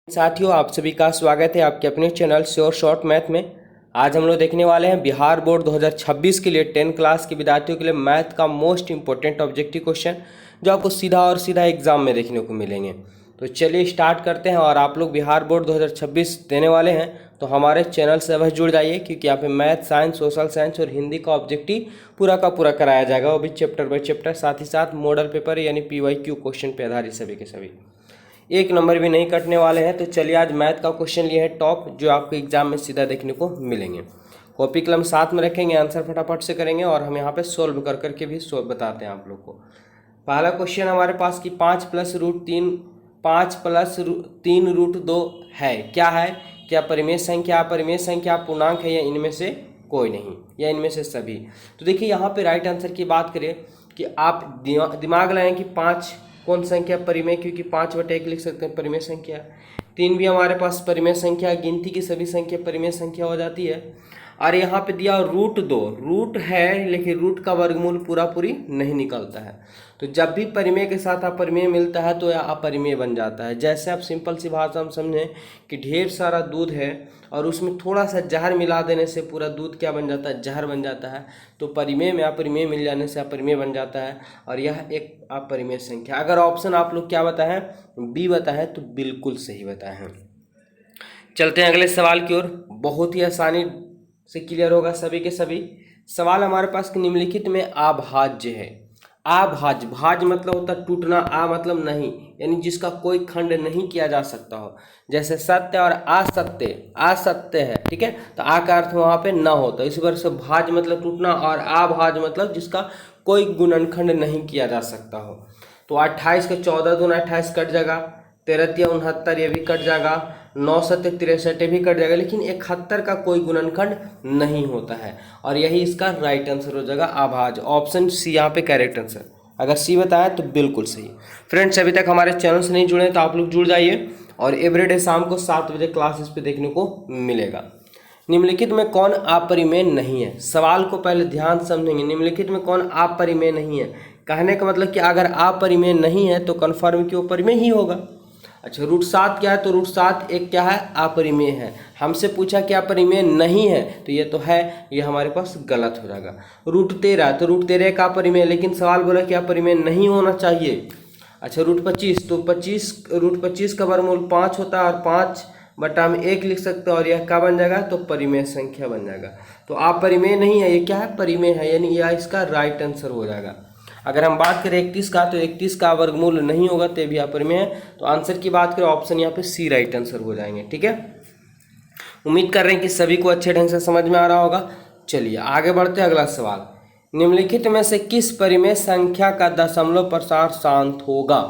साथियों, आप सभी का स्वागत है आपके अपने चैनल श्योर शॉर्ट मैथ में। आज हम लोग देखने वाले हैं बिहार बोर्ड 2026 के लिए 10 क्लास के विद्यार्थियों के लिए मैथ का मोस्ट इंपॉर्टेंट ऑब्जेक्टिव क्वेश्चन जो आपको सीधा और सीधा एग्जाम में देखने को मिलेंगे। तो चलिए स्टार्ट करते हैं। और आप लोग बिहार बोर्ड 2026 देने वाले हैं तो हमारे चैनल से अवश्य जुड़ जाइए, क्योंकि यहाँ पे मैथ, साइंस, सोशल साइंस और हिंदी का ऑब्जेक्टिव पूरा का पूरा कराया जाएगा, वो भी चैप्टर बाय चैप्टर, साथ ही साथ मॉडल पेपर यानी PYQ क्वेश्चन पे आधारित सभी के सभी, एक नंबर भी नहीं कटने वाले हैं। तो चलिए आज मैथ का क्वेश्चन लिए हैं टॉप, जो आपको एग्जाम में सीधा देखने को मिलेंगे। कॉपी कलम साथ में रखेंगे, आंसर फटाफट से करेंगे और हम यहाँ पे सोल्व कर करके भी बताते हैं आप लोग को। पहला क्वेश्चन हमारे पास कि 5 + √3 है, क्या है? क्या परिमेय संख्या, अपरिमेय संख्या, पूर्णांक है या इनमें से कोई नहीं, या इनमें से सभी? तो देखिए यहाँ पे राइट आंसर की बात करें कि आप दिमाग लगाएं कि 5 कौन संख्या परिमेय, क्योंकि 5/1 लिख सकते हैं परिमेय संख्या। 3 भी हमारे पास परिमेय संख्या, गिनती की सभी संख्या परिमेय संख्या हो जाती है। और यहाँ पे दिया √2, रूट है लेकिन रूट का वर्गमूल पूरा पूरी नहीं निकलता है। तो जब भी परिमेय के साथ अपरिमेय मिलता है तो यह अपरिमेय बन जाता है। जैसे आप सिंपल सी भाषा में समझें कि ढेर सारा दूध है और उसमें थोड़ा सा जहर मिला देने से पूरा दूध क्या बन जाता है? जहर बन जाता है। तो परिमेय में अपरिमेय मिल जाने से अपरिमेय बन जाता है और यह एक अपरिमेय संख्या। अगर ऑप्शन आप लोग क्या बताएं? बी बताएं तो बिल्कुल सही बताएं। चलते हैं अगले सवाल की ओर। बहुत ही आसानी से क्लियर होगा सभी के सभी। सवाल हमारे पास निम्नलिखित में अभाज्य है। अभाज्य, भाज्य मतलब होता है टूटना, आ मतलब नहीं, यानी जिसका कोई खंड नहीं किया जा सकता हो। जैसे सत्य और असत्य, असत्य है, ठीक है, तो आ का अर्थ वहाँ पे न होता। इसी वजह से भाज्य मतलब टूटना और अभाज्य मतलब जिसका कोई गुणनखंड नहीं किया जा सकता हो। तो 28 का 14 दूना 28 कट जाएगा, 13 या 69 ये भी कट जाएगा, 9 7 63 ये भी कट जाएगा, लेकिन 71 का कोई गुणनखंड नहीं होता है और यही इसका राइट आंसर हो जाएगा अभाज्य। ऑप्शन सी यहाँ पे करेक्ट आंसर। अगर सी बताया तो बिल्कुल सही। फ्रेंड्स, अभी तक हमारे चैनल से नहीं जुड़े तो आप लोग जुड़ जाइए और एवरीडे शाम को 7 बजे क्लासेस पे देखने को मिलेगा। निम्नलिखित में कौन अपरिमेय नहीं है? सवाल को पहले ध्यान समझेंगे। निम्नलिखित में कौन अपरिमेय नहीं है? कहने का मतलब कि अगर अपरिमेय नहीं है तो कन्फर्म कि वो परिमेय ही होगा। अच्छा, √7 क्या है? तो √7 एक क्या है? अपरिमेय है। हमसे पूछा कि अपरिमेय नहीं है तो ये तो है, ये हमारे पास गलत हो जाएगा। √13, तो √13 का अपरिमेय, लेकिन सवाल बोला कि अपरिमेय नहीं होना चाहिए। अच्छा, √25, तो √25 का वर्गमूल 5 होता है और 5/1 लिख सकते हो और यह क्या बन जाएगा? तो परिमेय संख्या बन जाएगा। तो अपरिमेय नहीं है, ये क्या है? परिमेय है, यानी यह इसका राइट आंसर हो जाएगा। अगर हम बात करें 31 का, तो 31 का वर्गमूल नहीं होगा, तो भी अपरिमेय है। तो आंसर की बात करें ऑप्शन यहाँ पे सी राइट आंसर हो जाएंगे। ठीक है, उम्मीद कर रहे हैं कि सभी को अच्छे ढंग से समझ में आ रहा होगा। चलिए आगे बढ़ते हैं। अगला सवाल, निम्नलिखित में से किस परिमेय संख्या का दशमलव प्रसार शांत होगा?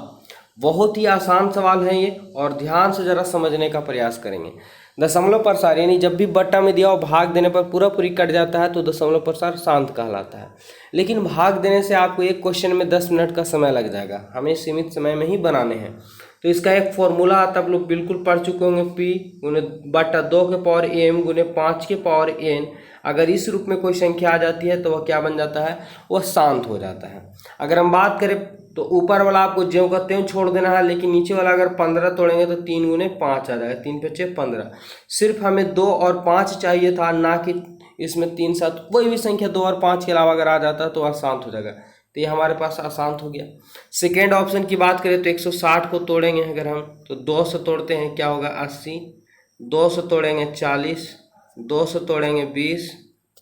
बहुत ही आसान सवाल है ये और ध्यान से जरा समझने का प्रयास करेंगे। दशमलव प्रसार यानी जब भी बट्टा में दिया और भाग देने पर पूरा पूरी कट जाता है तो दशमलव प्रसार शांत कहलाता है। लेकिन भाग देने से आपको एक क्वेश्चन में 10 मिनट का समय लग जाएगा, हमें सीमित समय में ही बनाने हैं। तो इसका एक फॉर्मूला आता है, आप लोग बिल्कुल पढ़ चुके होंगे, P/2 के पावर m गुने 5 के पावर n। अगर इस रूप में कोई संख्या आ जाती है तो वह क्या बन जाता है? वह शांत हो जाता है। अगर हम बात करें तो ऊपर वाला आपको ज्यों का त्यों छोड़ देना है, लेकिन नीचे वाला अगर 15 तोड़ेंगे तो 3 गुने 5 आ जाएगा, 3 × 5 = 15। सिर्फ हमें 2 और 5 चाहिए था, ना कि इसमें 3 7। कोई भी संख्या 2 और 5 के अलावा अगर आ जाता है तो अशांत हो जाएगा, तो ये हमारे पास अशांत हो गया। सेकेंड ऑप्शन की बात करें तो 160 को तोड़ेंगे अगर हम, तो 2 से तोड़ते हैं क्या होगा? 80, 2 से तोड़ेंगे 40, 2 से तोड़ेंगे 20,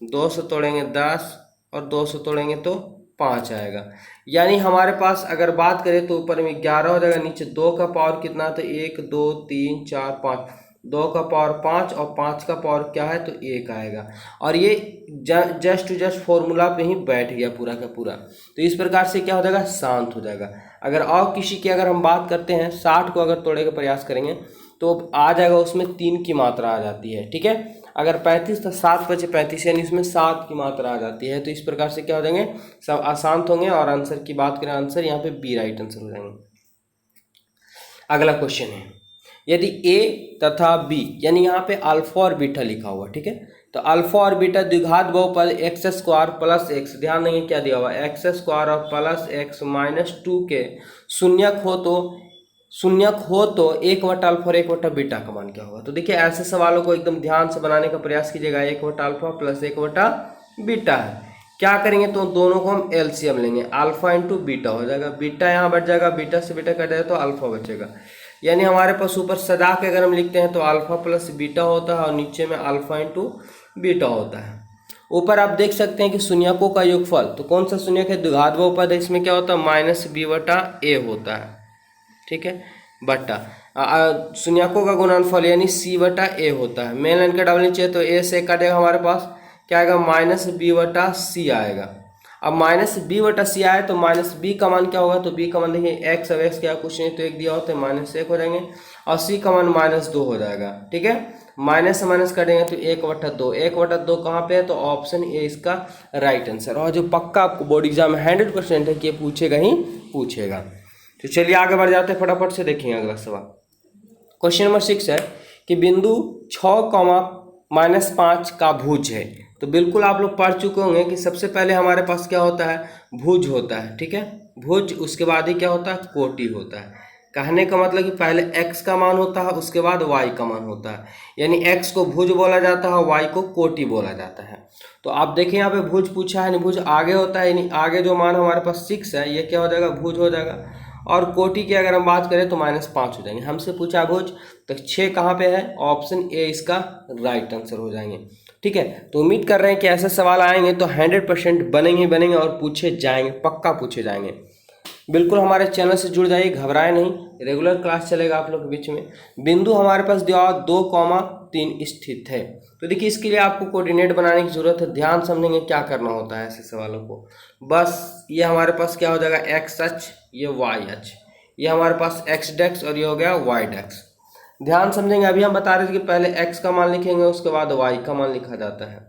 2 से तोड़ेंगे 10 और 2 से तोड़ेंगे तो 5 आएगा। यानी हमारे पास अगर बात करें तो ऊपर में 11 हो जाएगा, नीचे 2 का पावर कितना? तो 1 2 3 4 5, 2 का पावर 5 और 5 का पावर क्या है? तो 1 आएगा। और ये जस्ट टू जस्ट फॉर्मूला पे ही बैठ गया पूरा का पूरा। तो इस प्रकार से क्या हो जाएगा? शांत हो जाएगा। अगर और किसी की अगर हम बात करते हैं, 60 को अगर तोड़ने का प्रयास करेंगे तो आ जाएगा, उसमें 3 की मात्रा आ जाती है। ठीक है, अगर 35 तो 7 बचे 35, यानी इसमें 7 की मात्रा आ जाती है। तो इस प्रकार से क्या हो जाएंगे? सब अशांत होंगे। और आंसर की बात करें, आंसर यहाँ पे बी राइट आंसर हो जाएंगे। अगला क्वेश्चन है, यदि ए तथा बी, यानी यहाँ पे अल्फा और बीटा लिखा हुआ, ठीक है, तो अल्फा और बीटा द्विघात बहुपद x² + x, ध्यान देंगे क्या दिया हुआ? x² और +x - 2 के शून्यक हो तो शून्यक हो तो 1/α और 1/β का मान क्या होगा। तो देखिए ऐसे सवालों को एकदम ध्यान से बनाने का प्रयास कीजिएगा। 1/α प्लस 1/β है, क्या करेंगे तो दोनों को हम एलसीएम लेंगे, अल्फा इंटू बीटा हो जाएगा, बीटा यहाँ बढ़ जाएगा, बीटा से बीटा कट जाएगा तो अल्फा बचेगा। यानी हमारे पास ऊपर सजा के अगर हम लिखते हैं तो अल्फा प्लस बीटा होता है और नीचे में अल्फा इंटू बीटा होता है। ऊपर आप देख सकते हैं कि शून्यकों का योगफल, तो कौन सा शून्यक है, द्विघात बहुपद है, इसमें क्या होता है -b/a होता है, ठीक है, बट्टा शून्यकों का गुणनफल यानी c/a होता है। मेन लाइन का डबल नीचे है तो a से काटेगा, हमारे पास क्या आएगा -b/c आएगा। अब -b/c आए तो -b का मान क्या होगा, तो b का मान देखिए x, अब x क्या कुछ नहीं तो एक दिया होता है -1 हो जाएंगे और c का मान -2 हो जाएगा, ठीक है। माइनस से माइनस करेंगे तो 1/2, 1/2 कहाँ पे है, तो ऑप्शन ए इसका राइट आंसर। और जो पक्का आपको बोर्ड एग्जाम में 100% है कि ये पूछेगा ही पूछेगा। तो चलिए आगे बढ़ जाते हैं, फटाफट से देखेंगे अगला सवाल। क्वेश्चन नंबर 6 है कि बिंदु 6, -5 का भुज है। तो बिल्कुल आप लोग पढ़ चुके होंगे कि सबसे पहले हमारे पास क्या होता है, भुज होता है, ठीक है, भुज, उसके बाद ही क्या होता है, कोटि होता है। कहने का मतलब कि पहले x का मान होता है, उसके बाद y का मान होता है, यानी x को भुज बोला जाता है, y को कोटि बोला जाता है। तो आप देखें यहाँ पे भुज पूछा है, भुज आगे होता है, यानी आगे जो मान हमारे पास 6 है ये क्या हो जाएगा, भुज हो जाएगा। और कोटि की अगर हम बात करें तो -5 हो जाएंगे। हमसे पूछा भुज, तो 6 कहाँ पे है, ऑप्शन ए इसका राइट आंसर हो जाएंगे, ठीक है। तो उम्मीद कर रहे हैं कि ऐसे सवाल आएंगे तो 100% बनेंगे और पूछे जाएंगे, पक्का पूछे जाएंगे। बिल्कुल हमारे चैनल से जुड़ जाइए, घबराए नहीं, रेगुलर क्लास चलेगा आप लोग के बीच में। बिंदु हमारे पास दिया 2,3 स्थित है। तो देखिए इसके लिए आपको कोऑर्डिनेट बनाने की जरूरत है, ध्यान समझेंगे क्या करना होता है ऐसे सवालों को। बस ये हमारे पास क्या हो जाएगा, एक्स अक्ष, ये वाई अक्ष, ये हमारे पास एक्स डेक्स और ये हो गया वाई डेक्स। ध्यान समझेंगे, अभी हम बता रहे थे कि पहले एक्स का मान लिखेंगे उसके बाद वाई का मान लिखा जाता है।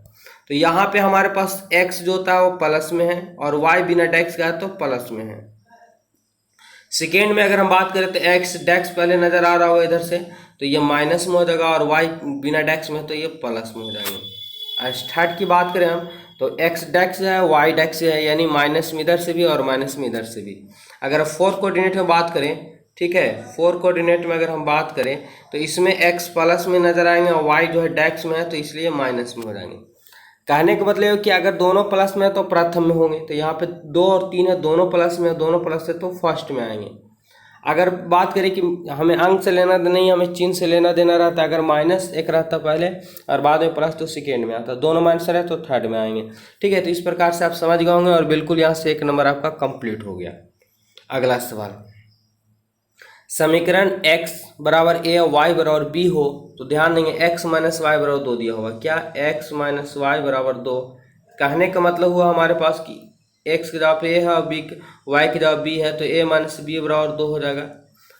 तो यहाँ पे हमारे पास एक्स जो होता है वो प्लस में है और वाई बिना डेक्स का है तो प्लस में है। सेकेंड में अगर हम बात करें तो एक्स डेक्स पहले नजर आ रहा होगा इधर से, तो ये माइनस में हो जाएगा और वाई बिना डेक्स में तो ये प्लस में हो जाएंगे। और थर्ड की बात करें हम तो एक्स डेक्स है, वाई डेक्स है, यानी माइनस में इधर से भी और माइनस में इधर से भी। अगर फोर्थ कोऑर्डिनेट में बात करें, ठीक है, फोर्थ कोऑर्डिनेट में अगर हम बात करें तो इसमें एक्स प्लस में नजर आएंगे और वाई जो है डेक्स में है तो इसलिए माइनस में हो जाएंगे। कहने का मतलब है कि अगर दोनों प्लस में है तो प्रथम में होंगे, तो यहाँ पे 2 और 3 है, दोनों प्लस में है, दोनों प्लस है तो फर्स्ट में आएंगे। अगर बात करें कि हमें अंक से लेना नहीं, हमें चिन्ह से लेना देना रहता है, अगर -1 रहता पहले और बाद में प्लस तो सेकेंड में आता, दोनों माइनस रहे तो थर्ड में आएंगे, ठीक है। तो इस प्रकार से आप समझ गए होंगे और बिल्कुल यहाँ से 1 नंबर आपका कंप्लीट हो गया। अगला सवाल, समीकरण x बराबर a और y बराबर b हो तो ध्यान देंगे x - y बराबर 2 दिया होगा। क्या x - y बराबर 2, कहने का मतलब हुआ हमारे पास कि x की जगह पे a है और y की जगह b है तो a - b बराबर 2 हो जाएगा।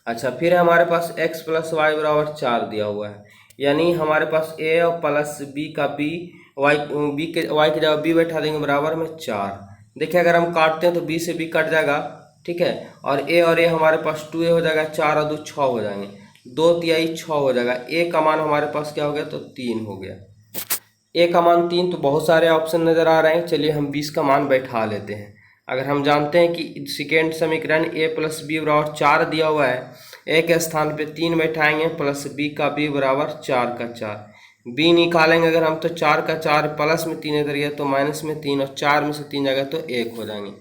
अच्छा, फिर हमारे पास x + y बराबर 4 दिया हुआ है, यानी हमारे पास a और प्लस b का b, y की जगह b बैठा देंगे बराबर में 4। देखिए अगर हम काटते हैं तो b से b कट जाएगा, ठीक है, और a हमारे पास 2a हो जाएगा, 4 और 2 6 हो जाएंगे, 2 तिहाई 6 हो जाएगा। a का मान हमारे पास क्या हो गया, तो 3 हो गया। a का मान 3, तो बहुत सारे ऑप्शन नज़र आ रहे हैं, चलिए हम 20 का मान बैठा लेते हैं। अगर हम जानते हैं कि सेकेंड समीकरण a + b बराबर 4 दिया हुआ है, a के स्थान पे 3 बैठाएंगे प्लस b का b बराबर 4 का 4, b निकालेंगे अगर हम तो 4 का 4 प्लस में 3 इधर गया तो माइनस में 3 और 4 में से 3 जाएगा तो 1 हो जाएंगे।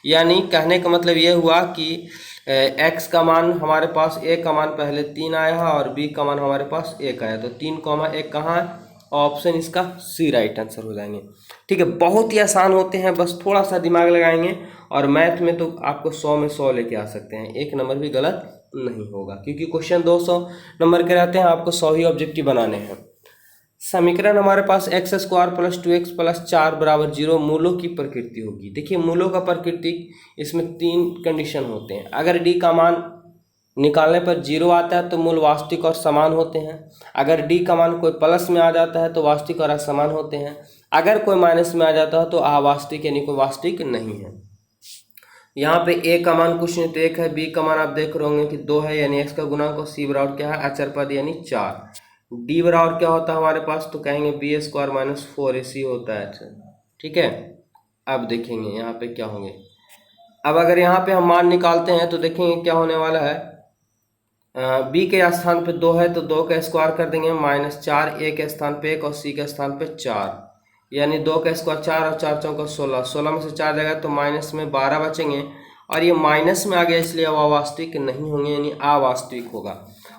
यानी कहने का मतलब ये हुआ कि x का मान हमारे पास, a का मान पहले 3 आया है और b का मान हमारे पास 1 आया, तो 3,1 कहाँ है, ऑप्शन इसका सी राइट आंसर हो जाएंगे, ठीक है। बहुत ही आसान होते हैं, बस थोड़ा सा दिमाग लगाएंगे और मैथ में तो आपको 100 में 100 लेके आ सकते हैं, 1 नंबर भी गलत नहीं होगा क्योंकि क्वेश्चन 200 नंबर के रहते हैं, आपको 100 ही ऑब्जेक्टिव बनाने हैं। समीकरण हमारे पास x² + 2x + 4 बराबर 0 मूलों की प्रकृति होगी। देखिए मूलों का प्रकृति, इसमें 3 कंडीशन होते हैं। अगर d का मान निकालने पर 0 आता है तो मूल वास्तविक और समान होते हैं। अगर d का मान कोई प्लस में आ जाता है तो वास्तविक और असमान होते हैं। अगर कोई माइनस में आ जाता है तो अवास्तविक यानी कोई वास्तविक नहीं है। यहाँ पे a का मान कुछ नहीं तो 1 है, b का मान आप देख रहे होंगे कि 2 है यानी x का गुणांक, और c बराबर क्या है, अचर पद यानी 4। डी बराबर क्या होता है हमारे पास, तो कहेंगे b² - 4ac होता है, अच्छा ठीक है। अब देखेंगे यहाँ पे क्या होंगे। अब अगर यहाँ पे हम मान निकालते हैं तो देखेंगे क्या होने वाला है, बी के स्थान पे 2 है तो 2 का स्क्वायर कर देंगे -4, ए के स्थान पे 1 और सी के स्थान पे 4, यानी 2 का स्क्वायर 4 और 4 चौका 16, 16 में से 4 जाएगा तो माइनस में 12 बचेंगे, और ये माइनस में आ गया इसलिए अब अवास्तविक नहीं होंगे, यानी अवास्तविक होगा।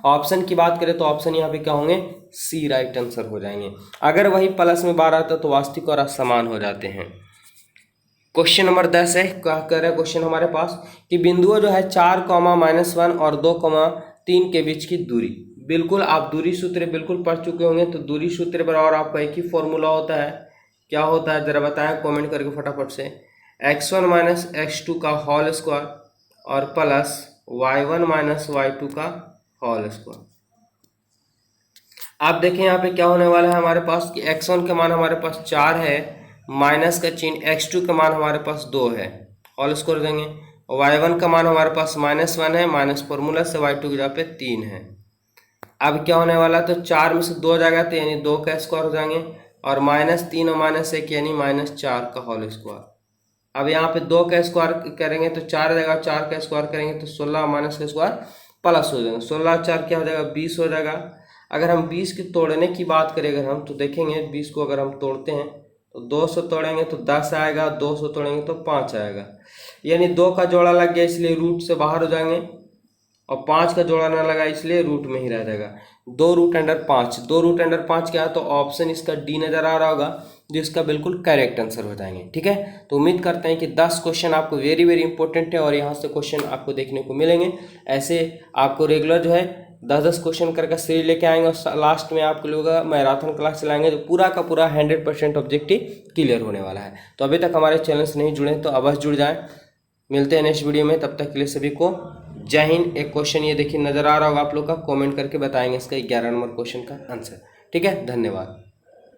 ऑप्शन की बात करें तो ऑप्शन यहाँ पे क्या होंगे, सी राइट आंसर हो जाएंगे। अगर वही प्लस में 12 आता तो वास्तविक और असमान हो जाते हैं। क्वेश्चन नंबर 10 है, क्या कह रहा है क्वेश्चन हमारे पास कि बिंदुओं जो है 4, -1 और 2, 3 के बीच की दूरी। बिल्कुल आप दूरी सूत्र बिल्कुल पढ़ चुके होंगे, तो दूरी सूत्र बराबर आपका एक ही फॉर्मूला होता है। क्या होता है जरा बताएं कमेंट करके फटाफट से। x1 - x2 का होल स्क्वायर और प्लस y1 - y2 का होल स्क्वायर। आप देखें यहाँ पे क्या होने वाला है हमारे पास कि x1 का मान हमारे पास 4 है, माइनस का चिन्ह, x2 का मान हमारे पास 2 है, होल स्क्वायर देंगे, y1 का मान हमारे पास -1 है, माइनस फॉर्मूला से y2 की जगह पे 3 है। अब क्या होने वाला है, तो 4 में से 2 जाएगा तो यानी 2 का स्क्वायर हो जाएंगे, और -3 और -1 यानी -4 का होल स्क्वायर। अब यहाँ पे 2 का स्क्वायर करेंगे तो 4 जाएगा, 4 का स्क्वायर करेंगे तो 16 माइनस का स्क्वायर प्लस हो जाएगा, 16 4 क्या हो जाएगा 20 हो जाएगा। अगर हम 20 की तोड़ने की बात करें अगर हम, तो देखेंगे 20 को अगर हम तोड़ते हैं तो 200 तोड़ेंगे तो 10 आएगा, 200 तोड़ेंगे तो 5 आएगा, यानी 2 का जोड़ा लग गया इसलिए रूट से बाहर हो जाएंगे, और 5 का जोड़ा ना लगा इसलिए रूट में ही रह जाएगा। 2√5, 2√5 क्या है, तो ऑप्शन इसका डी नज़र आ रहा होगा, जो इसका बिल्कुल करेक्ट आंसर हो जाएंगे। ठीक है, तो उम्मीद करते हैं कि 10 क्वेश्चन आपको वेरी वेरी इंपॉर्टेंट है और यहाँ से क्वेश्चन आपको देखने को मिलेंगे। ऐसे आपको रेगुलर जो है 10-10 क्वेश्चन करके सीरीज लेके आएंगे, और लास्ट में आप लोगों का मैराथन क्लास चलाएंगे तो पूरा का पूरा 100% ऑब्जेक्टिव क्लियर होने वाला है। तो अभी तक हमारे चैनल से नहीं जुड़े तो अवश्य जुड़ जाएं। मिलते हैं नेक्स्ट वीडियो में, तब तक के लिए सभी को जय हिंद। एक क्वेश्चन ये देखिए नजर आ रहा होगा आप लोग का, कमेंट करके बताएंगे इसका 11 नंबर क्वेश्चन का आंसर। ठीक है, धन्यवाद।